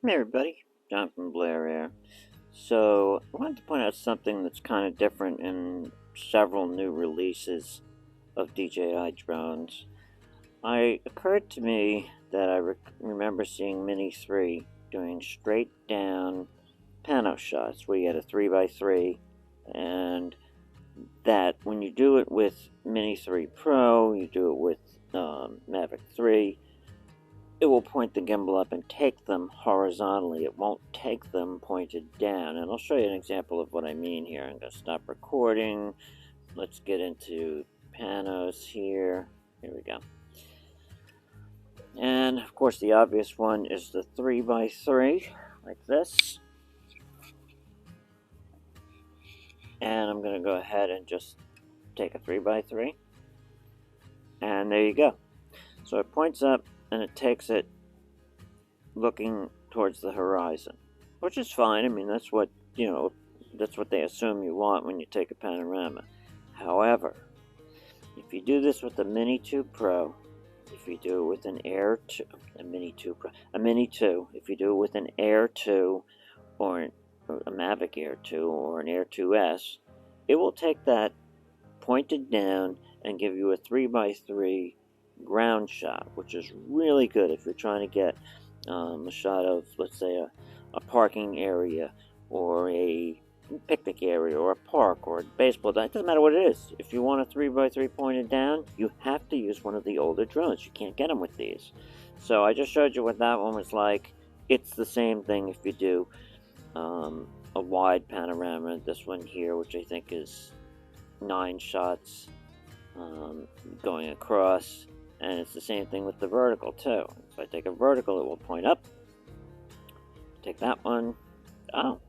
Hey everybody, John from Blair Air. So, I wanted to point out something that's kind of different in several new releases of DJI drones. It occurred to me that I remember seeing Mini 3 doing straight down pano shots where you had a 3x3, and that when you do it with Mini 3 Pro, you do it with Mavic 3, it will point the gimbal up and take them horizontally. It won't take them pointed down. And I'll show you an example of what I mean here. I'm going to stop recording. Let's get into panos here. Here we go. And of course the obvious one is the 3x3, like this. And I'm going to go ahead and just take a 3x3. And there you go. So it points up and it takes it looking towards the horizon, which is fine. I mean, that's what, that's what they assume you want when you take a panorama. However, if you do this with the Mini 2 Pro, if you do it with an Air 2, a Mini 2, if you do it with an Air 2 or a Mavic Air 2 or an Air 2S, it will take that pointed down and give you a 3x3 ground shot, which is really good if you're trying to get a shot of, let's say, a parking area or a picnic area or a park or a baseball diamond. It doesn't matter what it is. If you want a 3x3 pointed down, you have to use one of the older drones. You can't get them with these. So I just showed you what that one was like. It's the same thing if you do a wide panorama. This one here, which I think is 9 shots going across. And it's the same thing with the vertical too. If I take a vertical, it will point up. Take that one. Oh,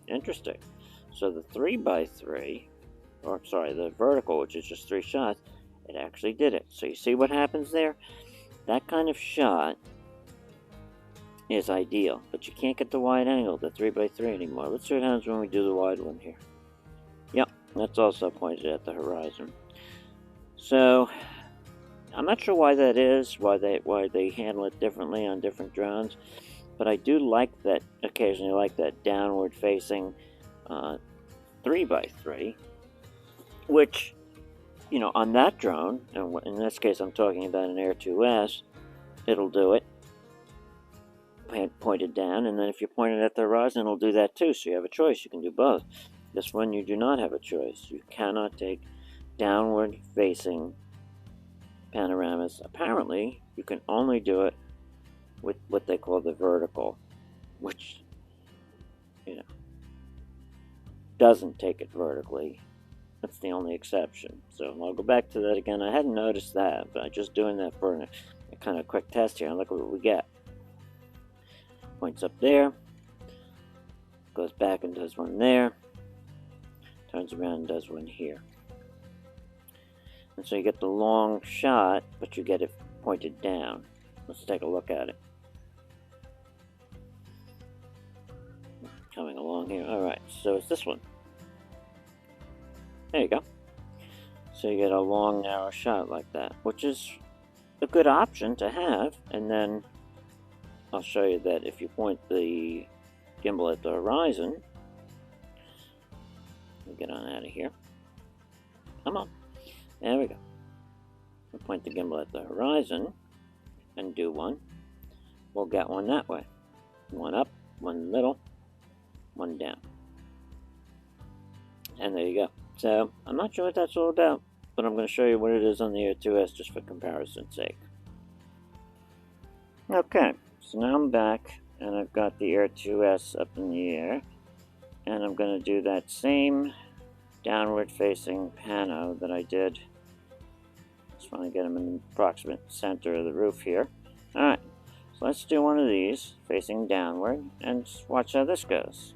interesting. So the 3x3, or sorry, the vertical, which is just 3 shots, it actually did it. So you see what happens there? That kind of shot is ideal, but you can't get the wide angle, the 3x3 anymore. Let's see what happens when we do the wide one here. Yep, that's also pointed at the horizon. So I'm not sure why that is, why they handle it differently on different drones, but I do like that, occasionally like that downward facing 3x3, which, on that drone, and in this case I'm talking about an Air 2S, it'll do it pointed down, and then if you point it at the horizon, it'll do that too, so you have a choice. You can do both. This one you do not have a choice. You cannot take downward facing panoramas. Apparently, you can only do it with what they call the vertical, which, doesn't take it vertically. That's the only exception. So I'll go back to that again. I hadn't noticed that, but I'm just doing that for a kind of quick test here, and look what we get. Points up there, goes back and does one there, turns around and does one here. And so you get the long shot, but you get it pointed down. Let's take a look at it. Coming along here. Alright, so it's this one. There you go. So you get a long, narrow shot like that, which is a good option to have. And then I'll show you that if you point the gimbal at the horizon, we'll get on out of here. Come on. There we go. We'll point the gimbal at the horizon and do one. We'll get one that way. One up, one in the middle, one down. And there you go. So, I'm not sure what that's all about, but I'm going to show you what it is on the Air 2S just for comparison's sake. Okay, so now I'm back, and I've got the Air 2S up in the air, and I'm going to do that same downward facing pano that I did. Just want to get them in the approximate center of the roof here. Alright, so let's do one of these facing downward and watch how this goes.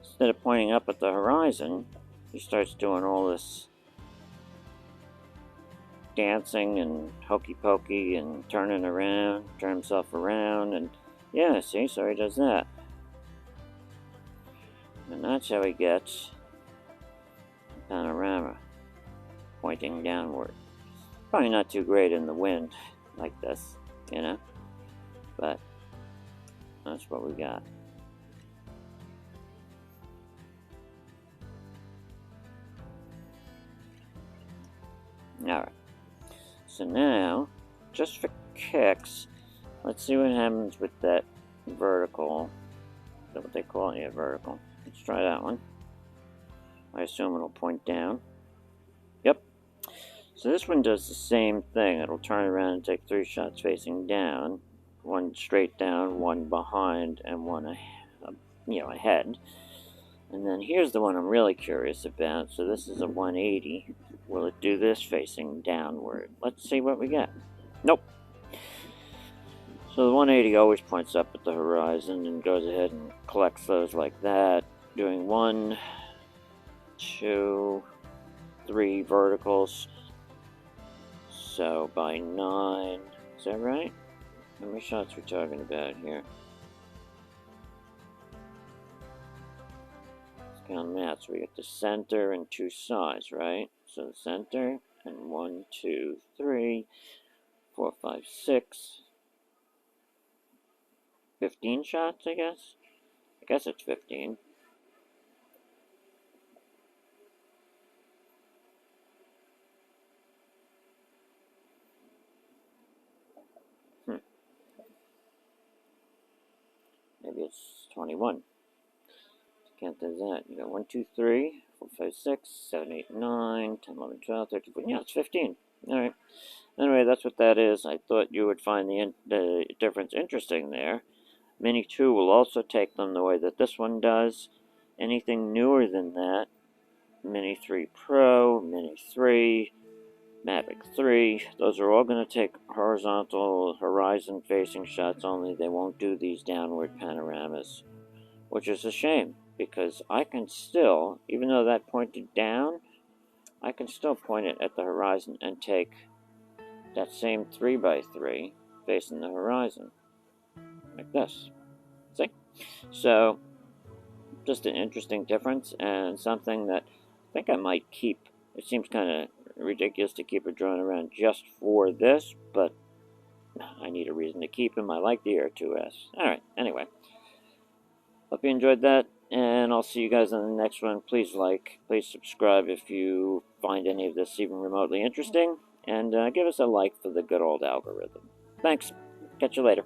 Instead of pointing up at the horizon, he starts doing all this dancing and hokey pokey and turning around, turn himself around, and yeah, see, so he does that. And that's how he gets the panorama pointing downward. Probably not too great in the wind like this, but that's what we got. Alright. So now, just for kicks, let's see what happens with that vertical. Is that what they call it? Yeah, vertical. Let's try that one. I assume it'll point down. Yep. So this one does the same thing. It'll turn around and take 3 shots facing down. One straight down, one behind, and one ahead. And then here's the one I'm really curious about. So this is a 180. Will it do this facing downward? Let's see what we get. Nope. So the 180 always points up at the horizon and goes ahead and collects those like that, doing 1, 2, 3 verticals. So by 9, is that right? How many shots are we talking about here? Let's count that. So we get the center and 2 sides, right? So the center and 1, 2, 3, 4, 5, 6. 15 shots, I guess? I guess it's 15. Maybe it's 21. Can't do that. You got 1, 2, 3, 4, 5, 6, 7, 8, 9, 10, 11, 12, 13, 14. Yeah, it's 15. Alright. Anyway, that's what that is. I thought you would find the difference interesting there. Mini 2 will also take them the way that this one does. Anything newer than that, Mini 3 Pro, Mini 3, Mavic 3, those are all going to take horizontal, horizon-facing shots only. They won't do these downward panoramas, which is a shame, because I can still, even though that pointed down, I can still point it at the horizon and take that same 3x3 facing the horizon, like this. See? So, just an interesting difference, and something that I think I might keep. It seems kind of ridiculous to keep a drone around just for this, but I need a reason to keep him. I like the Air 2S. Alright, anyway. Hope you enjoyed that, and I'll see you guys on the next one. Please like, please subscribe if you find any of this even remotely interesting, and give us a like for the good old algorithm. Thanks. Catch you later.